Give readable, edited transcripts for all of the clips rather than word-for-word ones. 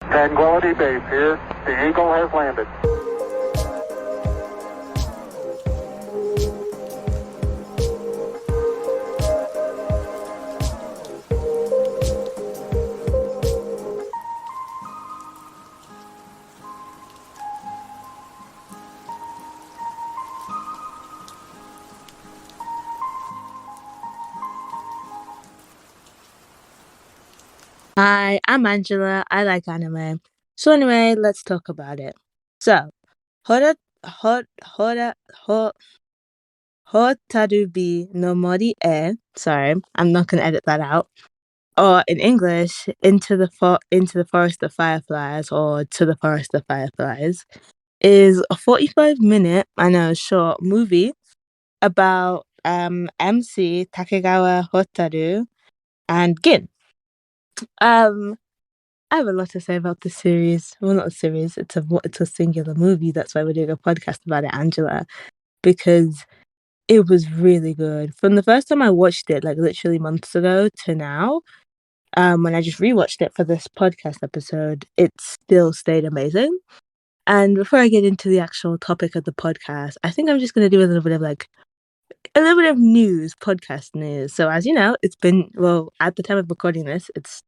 Tranquility Base here. The Eagle has landed. Hi, I'm Angela. I like anime. So anyway, let's talk about it. So, Hora, Hora, Hotarubi no mori sorry, I'm not gonna edit that out. Or in English, into the forest of fireflies, or to the forest of fireflies, is a 45-minute, I know, short movie about MC Takegawa Hotaru and Gin. I have a lot to say about this series. Well, not a series. It's a singular movie. That's why we're doing a podcast about it, Angela, because it was really good. From the first time I watched it, like literally months ago, to now, when I just rewatched it for this podcast episode, it still stayed amazing. And before I get into the actual topic of the podcast, I think I'm just gonna do a little bit of news, podcast news. So as you know, it's been, well, at the time of recording this, it's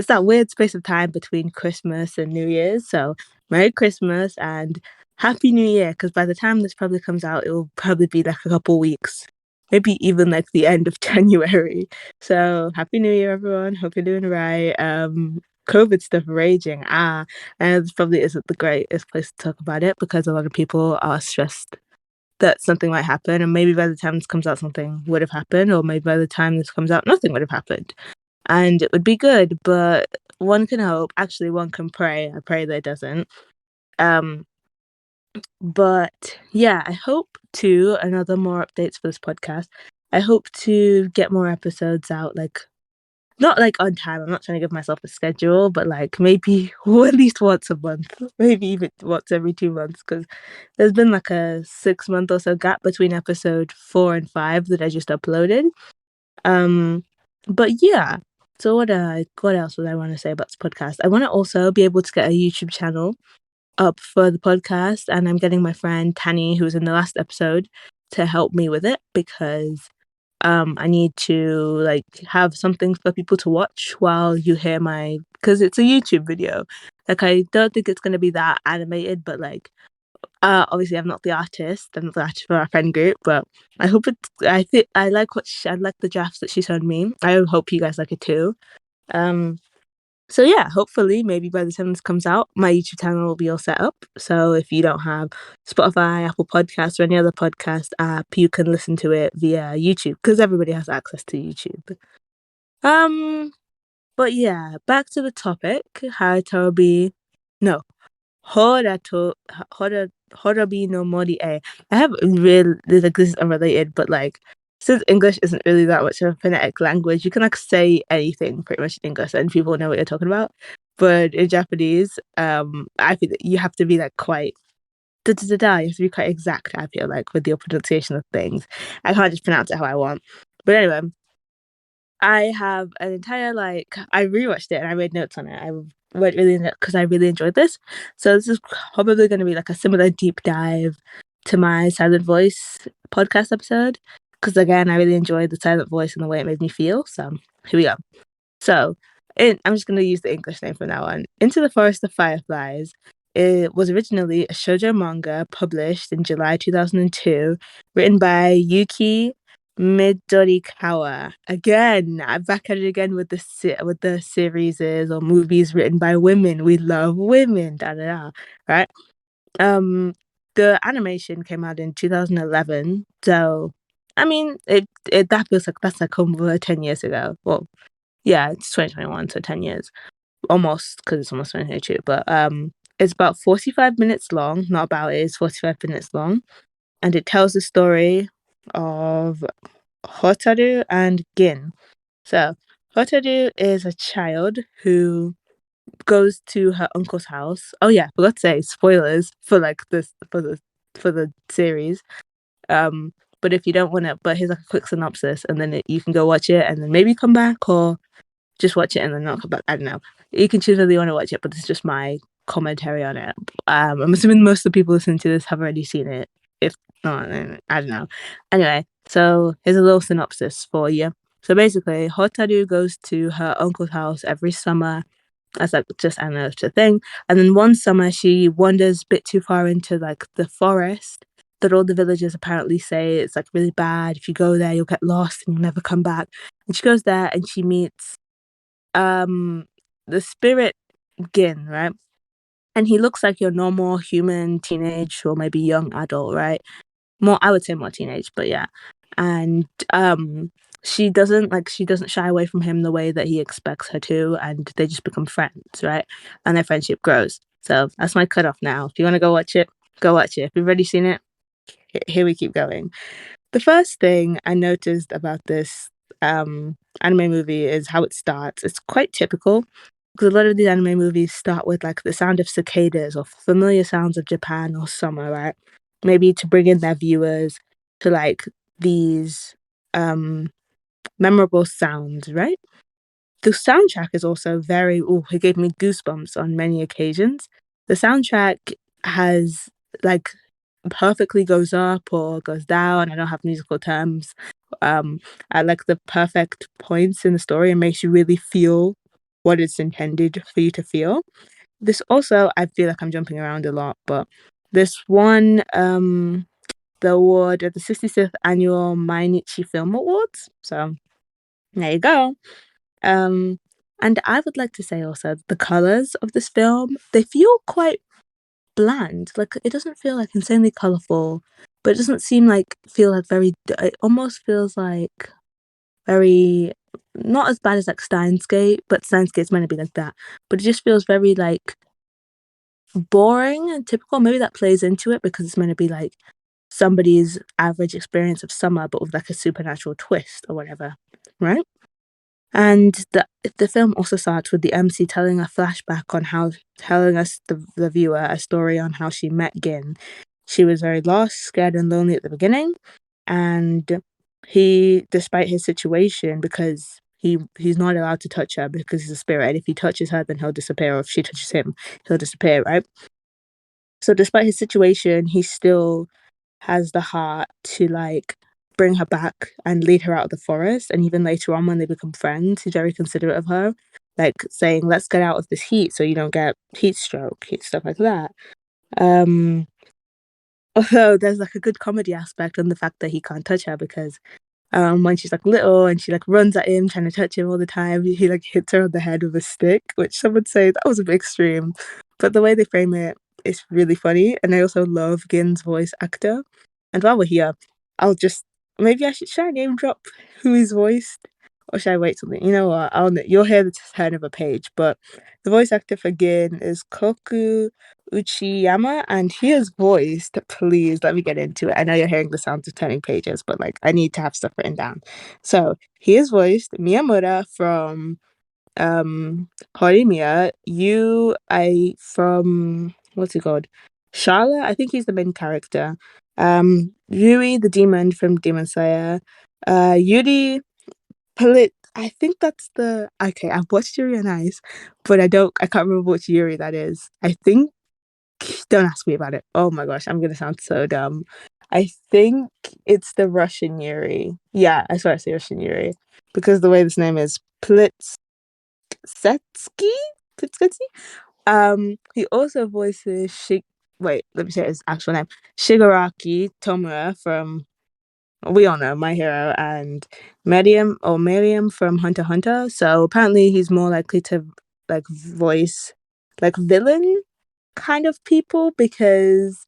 that weird space of time between Christmas and New Year's. So Merry Christmas and Happy New Year, because by the time this probably comes out, it will probably be like a couple weeks, maybe even like the end of January. So Happy New Year, everyone. Hope you're doing right. COVID stuff raging. And this probably isn't the greatest place to talk about it because a lot of people are stressed that something might happen, and maybe by the time this comes out something would have happened, or maybe by the time this comes out nothing would have happened, and it would be good. But one can hope, actually one can pray. I pray that it doesn't. But yeah, I hope to, another more updates for this podcast, I hope to get more episodes out, like not like on time. I'm not trying to give myself a schedule, but like maybe at least once a month, maybe even once every 2 months, because there's been like a 6 month or so gap between episode 4 and 5 that I just uploaded. But yeah. So what else would I want to say about this podcast? I want to also be able to get a YouTube channel up for the podcast, and I'm getting my friend Tanny, who was in the last episode, to help me with it because I need to like have something for people to watch while you hear because it's a YouTube video. Like I don't think it's gonna be that animated, but like obviously I'm not the artist. I'm not the artist for our friend group, but I hope it. I think I like I like the drafts that she showed me. I hope you guys like it too. Um, so yeah, hopefully, maybe by the time this comes out, my YouTube channel will be all set up. So if you don't have Spotify, Apple Podcasts, or any other podcast app, you can listen to it via YouTube because everybody has access to YouTube. But yeah, back to the topic. Hotarubi, no, Horabi no mori e. I have real like this is unrelated, but like since English isn't really that much of a phonetic language, you can like say anything pretty much in English and people know what you're talking about. But in Japanese, I feel that you have to be like quite da da da da. You have to be quite exact. I feel like with your pronunciation of things, I can't just pronounce it how I want. But anyway, I have an entire I rewatched it and I made notes on it. I went really because I really enjoyed this. So this is probably going to be like a similar deep dive to my Silent Voice podcast episode because again I really enjoyed the Silent Voice and the way it made me feel. So here we go. So I'm just going to use the English name from now on. Into the Forest of Fireflies. It was originally a shoujo manga published in July 2002, written by Yuki Midorikawa. Again, I'm back at it again with the series or movies written by women. We love women, da da da. Right? The animation came out in 2011. So, I mean, it that feels like that's like over 10 years ago. Well, yeah, it's 2021, so 10 years almost because it's almost 2022. But it's about 45 minutes long. Not about it. It's 45 minutes long, and it tells the story of Hotaru and Gin. So Hotaru is a child who goes to her uncle's house. Oh yeah, forgot to say spoilers for like this for the series. But if you don't want to, but here's like a quick synopsis, and then you can go watch it, and then maybe come back, or just watch it and then not come back. I don't know. You can choose whether you want to watch it, but this is just my commentary on it. I'm assuming most of the people listening to this have already seen it. If not, then I don't know. Anyway, so here's a little synopsis for you. So basically, Hotaru goes to her uncle's house every summer. That's like just an extra thing. And then one summer she wanders a bit too far into like the forest that all the villagers apparently say it's like really bad. If you go there, you'll get lost and you'll never come back. And she goes there and she meets the spirit Gin, right? And he looks like your normal human teenage or maybe young adult, right? More, I would say more teenage, but yeah. And she doesn't shy away from him the way that he expects her to, and they just become friends, right? And their friendship grows. So that's my cutoff now. If you want to go watch it, go watch it. If you've already seen it, here we keep going. The first thing I noticed about this anime movie is how it starts. It's quite typical because a lot of these anime movies start with like the sound of cicadas or familiar sounds of Japan or summer, right? Maybe to bring in their viewers to like these memorable sounds, right? The soundtrack is also very, it gave me goosebumps on many occasions. The soundtrack has like perfectly goes up or goes down. I don't have musical terms. At like the perfect points in the story and makes you really feel what it's intended for you to feel. This also, I feel like I'm jumping around a lot, but this won the award at the 66th annual Mainichi Film Awards. So there you go. And I would like to say also the colors of this film, they feel quite bland. Like it doesn't feel like insanely colorful, but it doesn't seem like feel like very. It almost feels like very not as bad as like Steins Gate, but Steins Gate's meant to be like that. But it just feels very like boring and typical. Maybe that plays into it because it's meant to be like somebody's average experience of summer, but with like a supernatural twist or whatever, right? And the film also starts with the MC telling a flashback on how telling us the viewer a story on how she met Gin. She was very lost, scared, and lonely at the beginning, and he, despite his situation, because he's not allowed to touch her because he's a spirit. If he touches her, then he'll disappear. Or if she touches him, he'll disappear. Right. So, despite his situation, he still has the heart to like bring her back and lead her out of the forest. And even later on, when they become friends, he's very considerate of her, like saying, "Let's get out of this heat so you don't get heat stroke," stuff like that. Although there's like a good comedy aspect on the fact that he can't touch her because when she's like little and she like runs at him trying to touch him all the time, he like hits her on the head with a stick, which some would say that was a bit extreme, but the way they frame it is really funny. And I also love Gin's voice actor. And while we're here, I'll just maybe I should I name drop who he's voiced, or should I wait till you know what? You'll hear the turn of a page, but the voice actor for Gin is Koku Uchiyama, and he is voiced. Please let me get into it. I know you're hearing the sounds of turning pages, but like I need to have stuff written down. So he is voiced Miyamura from Horimiya. From what's he called? Shala. I think he's the main character. Yuri the demon from Demon Slayer. Yuri Palit. I think that's the okay. I've watched Yuri on Ice, but I can't remember which Yuri that is. I think don't ask me about it. Oh my gosh, I'm gonna sound so dumb. I think it's the Russian Yuri. Yeah, I swear I say Russian Yuri because the way this name is Plitsetsky. Plitsetsky. He also voices Wait, let me say his actual name. Shigaraki Tomura from we all know My Hero and Miriam from Hunter x Hunter. So apparently he's more likely to like voice like villain kind of people because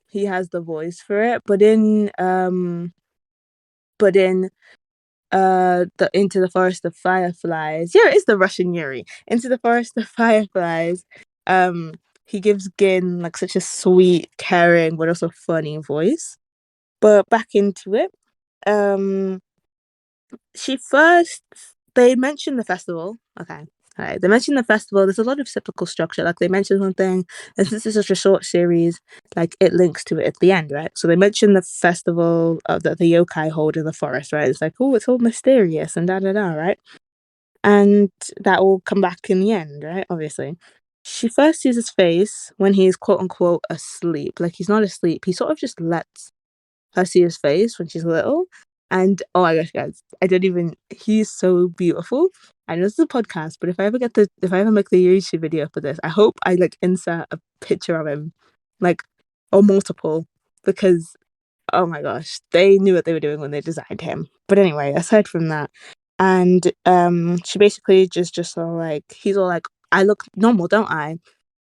he has the voice for it. But in the Into the Forest of Fireflies. Yeah, it is the Russian Yuri. Into the Forest of Fireflies. Um he gives Gin like such a sweet, caring, but also funny voice. But back into it. Um she first they mentioned the festival. Okay. All right. They mentioned the festival. There's a lot of cyclical structure. Like they mentioned something, and since it's such a short series, like it links to it at the end, right? So they mentioned the festival that the yokai hold in the forest, right? It's like, oh, it's all mysterious and da da da, right? and that will come back in the end, right? Obviously. She first sees his face when he's quote unquote asleep. Like he's not asleep. He sort of just lets her see his face when she's little. And oh my gosh, guys, I don't even he's so beautiful. I know this is a podcast, but if I ever make the YouTube video for this, I hope I like insert a picture of him, like or multiple, because oh my gosh, they knew what they were doing when they designed him. But anyway, aside from that, and she basically just all like he's all like, I look normal, don't I?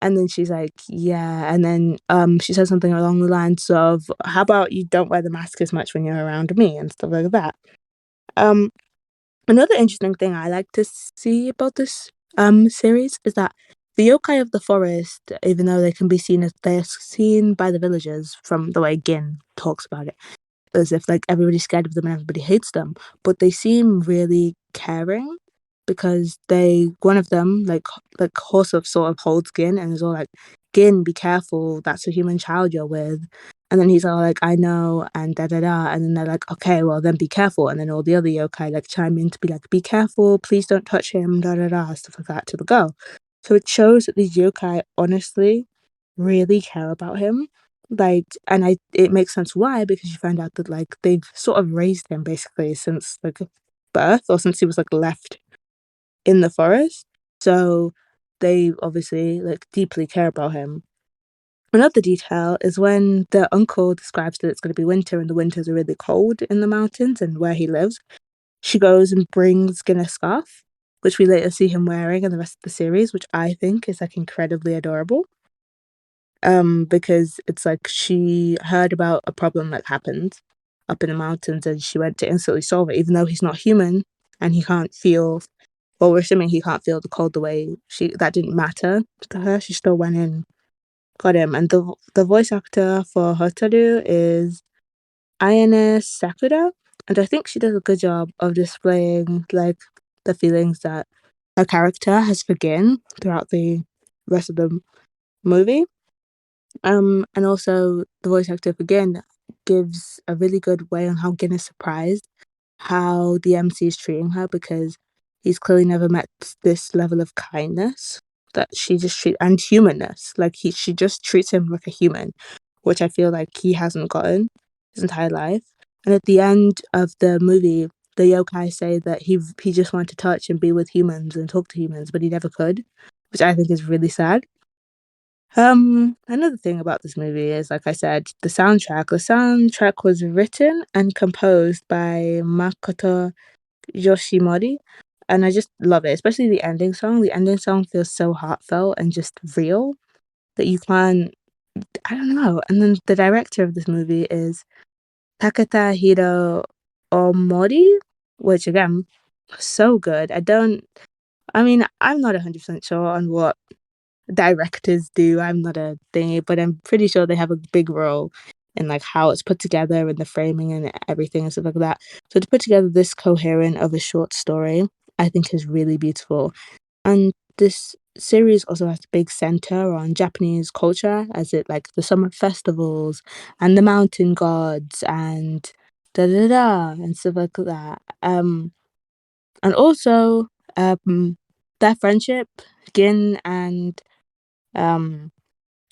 And then she's like, yeah. And then she says something along the lines of, how about you don't wear the mask as much when you're around me and stuff like that. Um, Another interesting thing I like to see about this series is that the yokai of the forest, even though they can be seen as they're seen by the villagers from the way Gin talks about it, as if like everybody's scared of them and everybody hates them, but they seem really caring because they one of them like horse of sort of holds Gin and is all like, Gin, be careful, that's a human child you're with. And then he's all like, I know, and da da da. And then they're like, okay, well then be careful. And then all the other yokai like chime in to be like, be careful, please don't touch him, da da da, stuff like that to the girl. So it shows that these yokai honestly really care about him. Like, and it makes sense why, because you find out that like they've sort of raised him basically since like birth or since he was like left in the forest. So they obviously like deeply care about him. Another detail is when the uncle describes that it's going to be winter and the winters are really cold in the mountains and where he lives. She goes and brings Guinness scarf, which we later see him wearing in the rest of the series, which I think is like incredibly adorable. Because it's like she heard about a problem that happened up in the mountains and she went to instantly solve it, even though he's not human and he can't feel. Well, we're assuming he can't feel the cold the way that didn't matter to her. She still went in, got him, and the voice actor for Hotaru is Ayane Sakura, and I think she does a good job of displaying like the feelings that her character has for Gin throughout the rest of the movie. And also the voice actor for Gin gives a really good way on how Gin is surprised how the MC is treating her because he's clearly never met this level of kindness that she just treat and humanness. Like she just treats him like a human, which I feel like he hasn't gotten his entire life. And at the end of the movie, the yokai say that he just wanted to touch and be with humans and talk to humans, but he never could, which I think is really sad. Another thing about this movie is, like I said, the soundtrack. The soundtrack was written and composed by Makoto Yoshimori, and I just love it, especially the ending song. The ending song feels so heartfelt and just real that you can't. I don't know. And then the director of this movie is Takata Hiro Omori, which again, so good. I mean, I'm not 100% sure on what directors do. I'm not a thingy, but I'm pretty sure they have a big role in like how it's put together and the framing and everything and stuff like that. So to put together this coherent of a short story, I think is really beautiful. And this series also has a big center on Japanese culture, as it like the summer festivals and the mountain gods and da da da and stuff like that. And also their friendship, Gin and um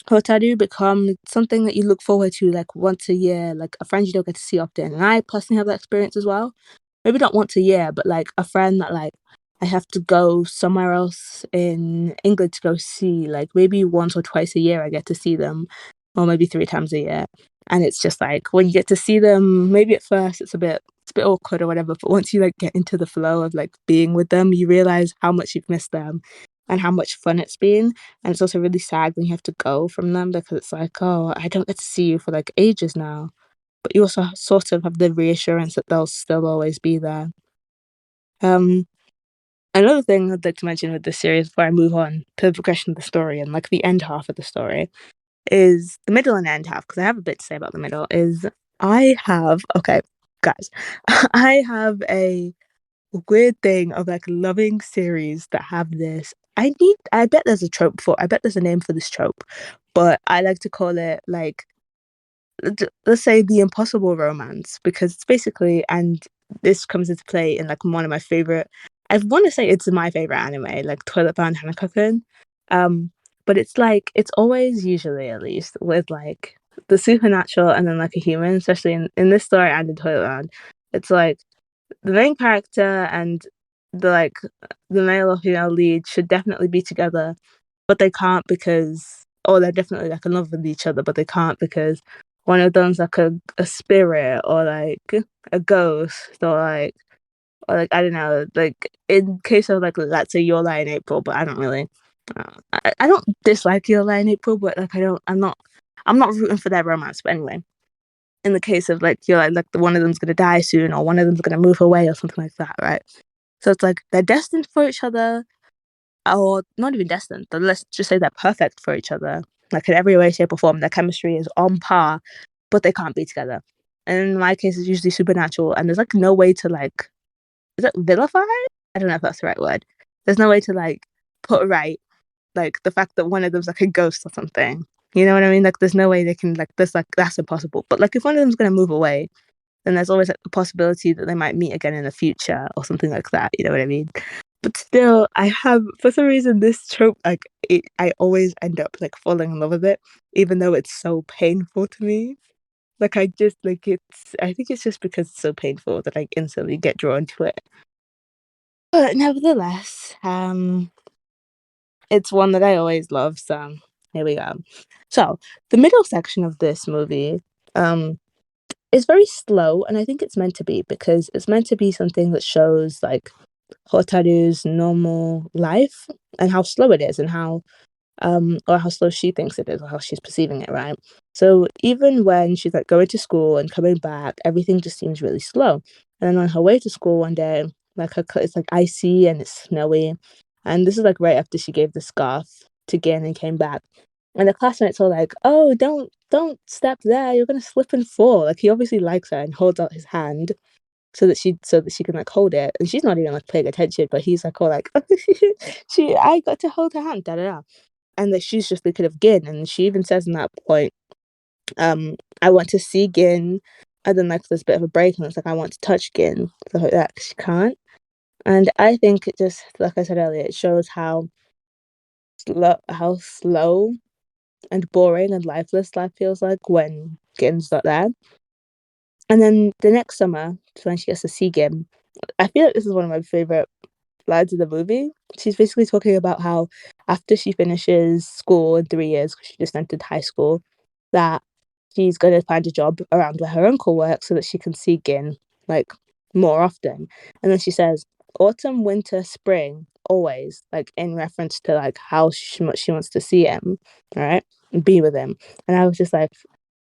Hotaru become something that you look forward to like once a year, like a friend you don't get to see often. And I personally have that experience as well. Maybe not once a year, but like a friend that like I have to go somewhere else in England to go see. Like maybe once or twice a year I get to see them, or maybe three times a year. And it's just like when you get to see them, maybe at first it's a bit awkward or whatever, but once you like get into the flow of like being with them, you realize how much you've missed them and how much fun it's been. And it's also really sad when you have to go from them because it's like, oh, I don't get to see you for like ages now. But you also sort of have the reassurance that they'll still always be there. Um, Another thing I'd like to mention with this series before I move on to the progression of the story and like the end half of the story is the middle and end half, because I have a bit to say about the middle, is okay, guys, I have a weird thing of like loving series that have this. I bet there's a trope for, I bet there's a name for this trope, but I like to call it like, let's say the impossible romance, because it's basically, and this comes into play in like one of my favorite I want to say it's my favorite anime, like Toilet Bound Hanako-kun. Um, but it's like it's always usually at least with like the supernatural and then like a human, especially in this story and in Toilet Bound. It's like the main character and the like the male or female lead should definitely be together, but they can't because or they're definitely like in love with each other, but they can't because one of them's like a spirit or like a ghost or like I don't know, like in case of like let's say Your Lie in April, but I don't really I don't dislike Your Lie in April, but like I'm not rooting for their romance. But anyway, in the case of like you're like the one of them's gonna die soon or one of them's gonna move away or something like that, right? So it's like they're destined for each other, or not even destined, but let's just say they're perfect for each other. Like in every way, shape, or form, their chemistry is on par, but they can't be together. And in my case, it's usually supernatural, and there's like no way to like, is it vilify? I don't know if that's the right word. There's no way to like put right like the fact that one of them's like a ghost or something. You know what I mean? Like there's no way they can like this like that's impossible. But like if one of them's gonna move away, then there's always like the possibility that they might meet again in the future or something like that. You know what I mean? But still, I have for some reason this trope like I always end up like falling in love with it, even though it's so painful to me. Like I just like it's I think it's just because it's so painful that I instantly get drawn to it. But nevertheless, it's one that I always love. So here we go. So the middle section of this movie, is very slow, and I think it's meant to be because it's meant to be something that shows like Hotaru's normal life and how slow it is and how or how slow she thinks it is or how she's perceiving it, right? So even when she's like going to school and coming back, everything just seems really slow. And then on her way to school one day, like it's like icy and it's snowy, and this is like right after she gave the scarf to Gin and came back, and the classmates are like, "Oh, don't step there, you're gonna slip and fall." Like he obviously likes her and holds out his hand so that she can like hold it, and she's not even like paying attention, but he's like all like, "She, I got to hold her hand, da da da." And that she's just thinking of Gin, and she even says in that point, I want to see Gin, and then like there's a bit of a break, and it's like I want to touch Gin, stuff like that. 'Cause she can't, and I think it just like I said earlier, it shows how slow and boring and lifeless life feels like when Gin's not there. And then the next summer, when she gets to see Gin, I feel like this is one of my favorite lines of the movie. She's basically talking about how after she finishes school in 3 years, because she just entered high school, that she's going to find a job around where her uncle works so that she can see Gin like more often. And then she says, autumn, winter, spring, always, like in reference to like how much she wants to see him, right? And be with him. And I was just like,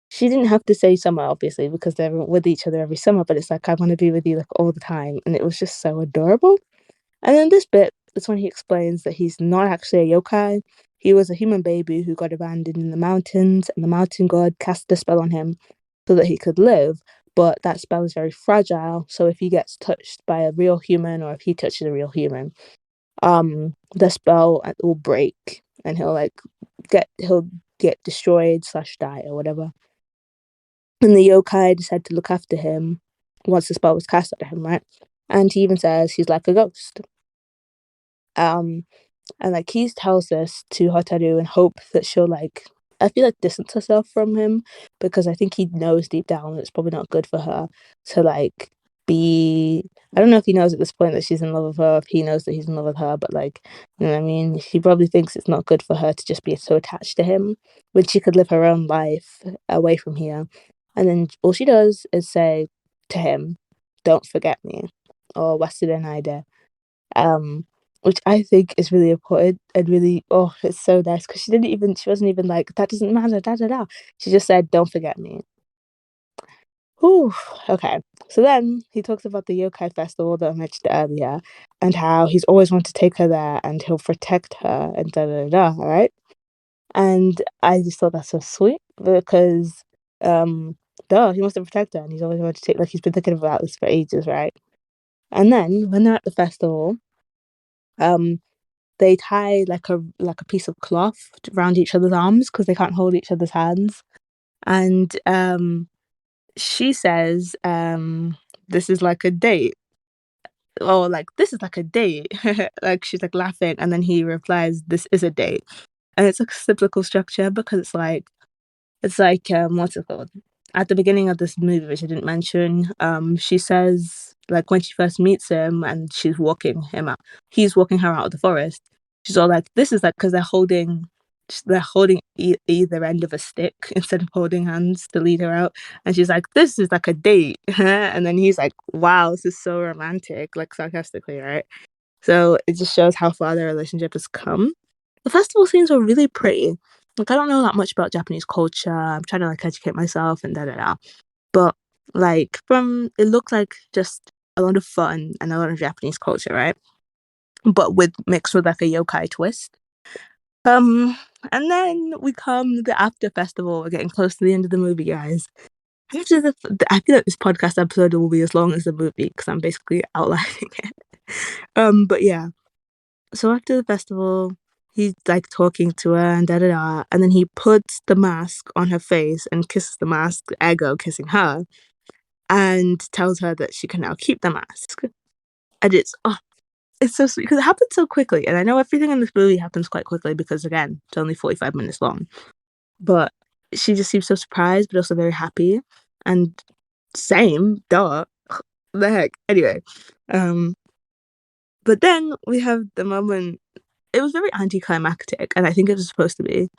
she didn't have to say summer, obviously, because they're with each other every summer, but it's like, I want to be with you like all the time. And it was just so adorable. And then this bit is when he explains that he's not actually a yokai. He was a human baby who got abandoned in the mountains, and the mountain god cast a spell on him so that he could live. But that spell is very fragile, so if he gets touched by a real human, or if he touches a real human, the spell will break, and he'll get destroyed slash die or whatever. And the yokai decide to look after him once the spell was cast at him, right? And he even says he's like a ghost. Um, and like he tells this to Hotaru and hope that she'll like I feel like distance herself from him because I think he knows deep down it's probably not good for her to like be I don't know if he knows at this point that she's in love with her, if he knows that he's in love with her, but like you know what I mean, he probably thinks it's not good for her to just be so attached to him when she could live her own life away from here. And then all she does is say to him, "Don't forget me," or "Wasure naide," um, which I think is really important and really, oh, it's so nice because she wasn't even like, that doesn't matter, da da da. She just said, don't forget me. Whew, okay. So then he talks about the yokai festival that I mentioned earlier and how he's always wanted to take her there and he'll protect her and da da da, right? And I just thought that's so sweet because, he wants to protect her and he's always wanted to take, like, he's been thinking about this for ages, right? And then when they're at the festival, um, they tie like a piece of cloth around each other's arms because they can't hold each other's hands. And she says, this is like a date. or like, this is like a date. Like she's like laughing, and then he replies, "This is a date." And it's like a cyclical structure because what's it called? At the beginning of this movie, which I didn't mention, she says, like, when she first meets him and he's walking her out of the forest. She's all like, "This is like," because they're holding either end of a stick instead of holding hands to lead her out, and she's like, "This is like a date," and then he's like, "Wow, this is so romantic," like sarcastically, right? So it just shows how far their relationship has come. The festival scenes were really pretty. Like, I don't know that much about Japanese culture. I'm trying to like educate myself and da da da. But like, from it looked like just a lot of fun and a lot of Japanese culture, right? But with mixed with like a yokai twist. Um, and then we come the after festival. We're getting close to the end of the movie, guys. I feel like this podcast episode will be as long as the movie because I'm basically outlining it. But yeah. So after the festival, he's like talking to her and da da da, and then he puts the mask on her face and kisses the mask, ego kissing her, and tells her that she can now keep the mask. And it's so sweet because it happened so quickly, and I know everything in this movie happens quite quickly because again, it's only 45 minutes long. But she just seems so surprised, but also very happy, and same, duh, the heck. Anyway, um, but then we have the moment. It was very anticlimactic, and I think it was supposed to be.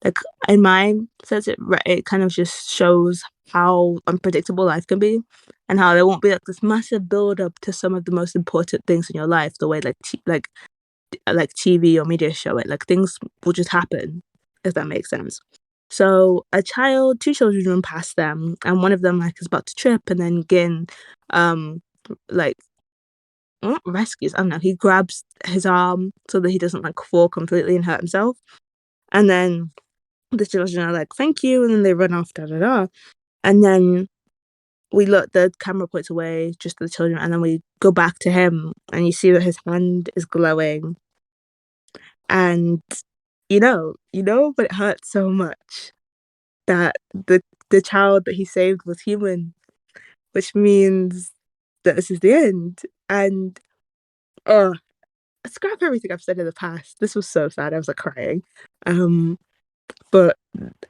Like, in mine, says it kind of just shows how unpredictable life can be, and how there won't be like this massive build up to some of the most important things in your life, the way like TV or media show it. Like, things will just happen, if that makes sense. So two children run past them, and one of them like is about to trip, and then Gin, um, like not rescues. I don't know. He grabs his arm so that he doesn't like fall completely and hurt himself. And then the children are like, "Thank you," and then they run off. Da da da. And then we look. The camera points away just to the children, and then we go back to him, and you see that his hand is glowing, and but it hurts so much that the child that he saved was human, which means that this is the end. And oh, scrap everything I've said in the past. This was so sad. I was like crying. Um, but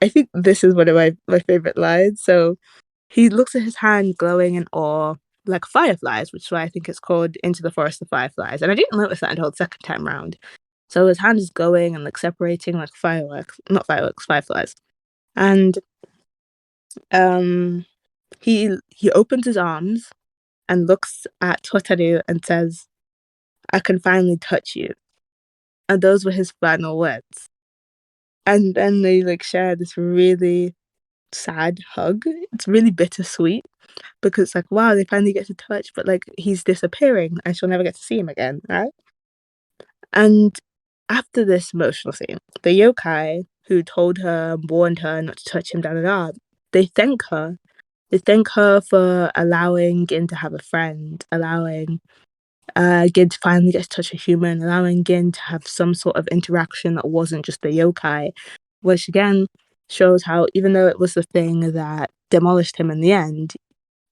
I think this is one of my favorite lines. So he looks at his hand glowing in awe, like fireflies, which is why I think it's called Into the Forest of Fireflies. And I didn't notice that until the second time round. So his hand is glowing and like separating like fireworks, not fireworks, fireflies. And um, he opens his arms and looks at Hotaru and says, "I can finally touch you." And those were his final words. And then they like share this really sad hug. It's really bittersweet because it's like, wow, they finally get to touch, but like he's disappearing. I shall never get to see him again, right? And after this emotional scene, the yokai who told her and warned her not to touch him, da da da, they thank her. They thank her for allowing Gin to have a friend, allowing Gin to finally get to touch a human, allowing Gin to have some sort of interaction that wasn't just the yokai, which again shows how even though it was the thing that demolished him in the end,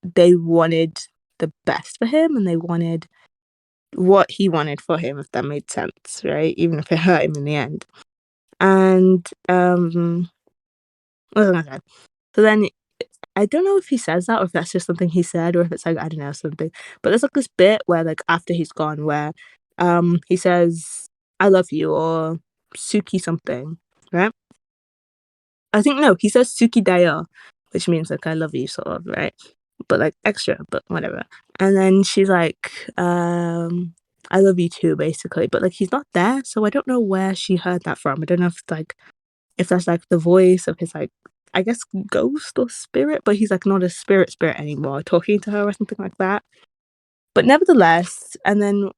they wanted the best for him and they wanted what he wanted for him, if that made sense, right? Even if it hurt him in the end. And what was I gonna say? So then I don't know if he says that or if that's just something he said or if it's like, I don't know, something. But there's like this bit where like after he's gone where he says, "I love you," or Suki something, right? I think no, he says Suki Dayo, which means like I love you sort of, right? But like extra, but whatever. And then she's like, I love you too, basically. But like he's not there, so I don't know where she heard that from. I don't know if that's like the voice of his like I guess ghost or spirit, but he's like not a spirit anymore, talking to her or something like that. But nevertheless, and then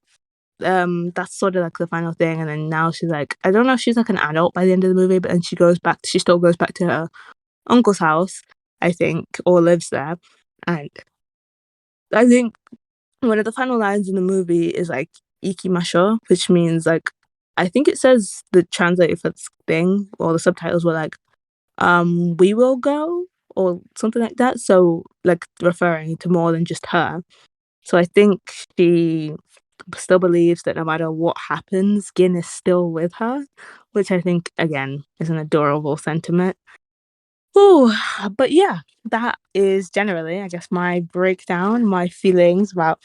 that's sort of like the final thing, and then now she's like I don't know if she's like an adult by the end of the movie, but then she still goes back to her uncle's house, I think, or lives there. And I think one of the final lines in the movie is like ikimasho, which means like I think it says the translator for this thing or the subtitles were like we will go or something like that, so like referring to more than just her. So I think she still believes that no matter what happens, Gin is still with her, which I think, again, is an adorable sentiment. Ooh, but yeah, that is generally, I guess, my breakdown, my feelings about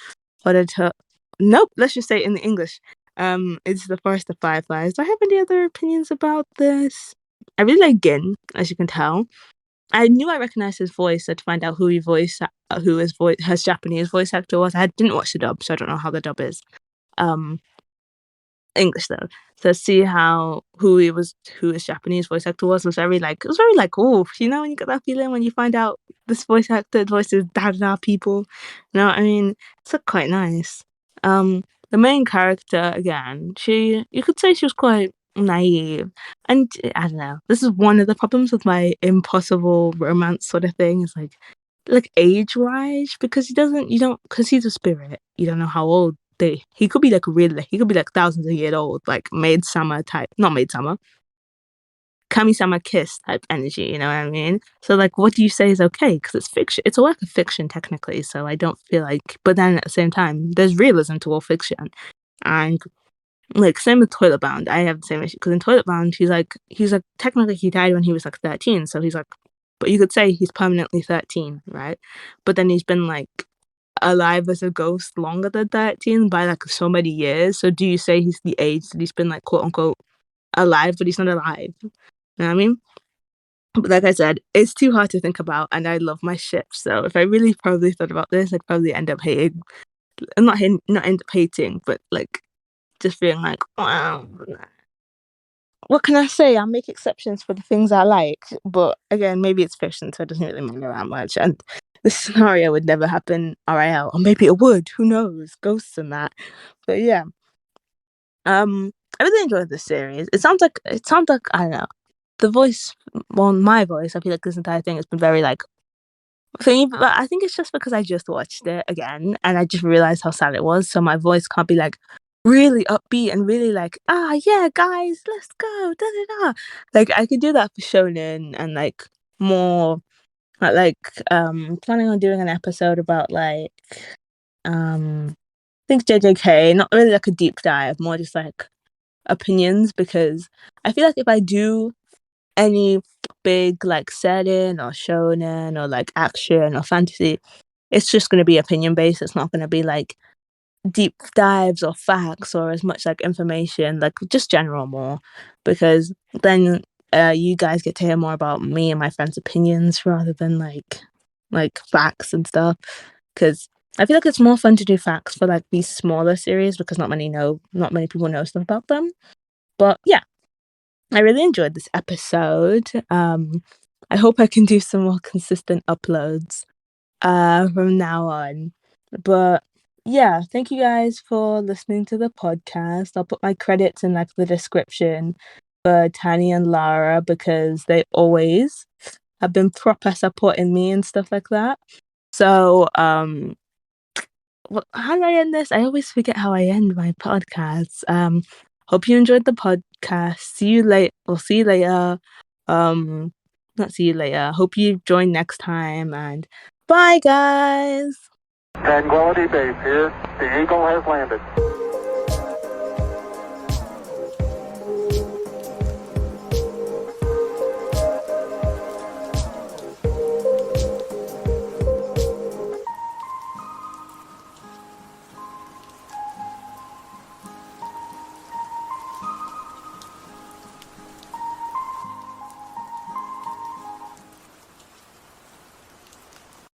Hotarubi. Nope, let's just say it in English. It's the Forest of Fireflies. Do I have any other opinions about this? I really like Gin, as you can tell. I knew I recognized his voice, so to find out who his Japanese voice actor was. I didn't watch the dub, so I don't know how the dub is. Um, English though. To see who his Japanese voice actor was very like, it was very like, oh, when you get that feeling when you find out this voice actor voices da people. You know what I mean? It's like, quite nice. The main character, again, you could say she was quite naive. And I don't know. This is one of the problems with my impossible romance sort of thing, is like age wise, because because he's a spirit. You don't know how old he could be he could be like thousands of years old, like Maid Summer type, not Maid Summer, Kami-sama Kiss type energy, you know what I mean? So like, what do you say is okay? Because it's fiction. It's a work of fiction technically, so I don't feel like, but then at the same time, there's realism to all fiction. And like, same with Toilet Bound, I have the same issue, because in Toilet Bound, he's like technically he died when he was like 13, so he's like, but you could say he's permanently 13, right? But then he's been like alive as a ghost longer than 13 by like so many years. So do you say he's the age that he's been like quote unquote alive, but he's not alive? You know what I mean? But like I said, it's too hard to think about, and I love my ships. So if I really probably thought about this, I'd probably end up hating. Not end up hating, but like just being like, wow. What can I say? I'll make exceptions for the things I like, but again, maybe it's fiction, so it doesn't really matter that much. And this scenario would never happen RIL, or maybe it would. Who knows? Ghosts and that. But yeah, I really enjoyed this series. It sounds like I don't know, the voice. Well, my voice. I feel like this entire thing has been very like thingy, but I think it's just because I just watched it again and I just realized how sad it was. So my voice can't be like really upbeat and really like, yeah, guys, let's go, da da da. Like I could do that for shonen and like more like planning on doing an episode about like I think JJK, not really like a deep dive, more just like opinions, because I feel like if I do any big like setting or shonen or like action or fantasy, it's just going to be opinion based. It's not going to be like deep dives or facts or as much like information, like just general more, because then you guys get to hear more about me and my friends' opinions rather than like facts and stuff. Because I feel like it's more fun to do facts for like these smaller series because not many people know stuff about them. But yeah, I really enjoyed this episode. I hope I can do some more consistent uploads from now on. But yeah, thank you guys for listening to the podcast. I'll put my credits in like the description for Tani and Lara because they always have been proper supporting me and stuff like that. So how do I end this? I always forget how I end my podcasts. Hope you enjoyed the podcast. See you later. We'll see you later. Not see you later. Hope you join next time, and bye, guys. Tranquility Base here. The Eagle has landed.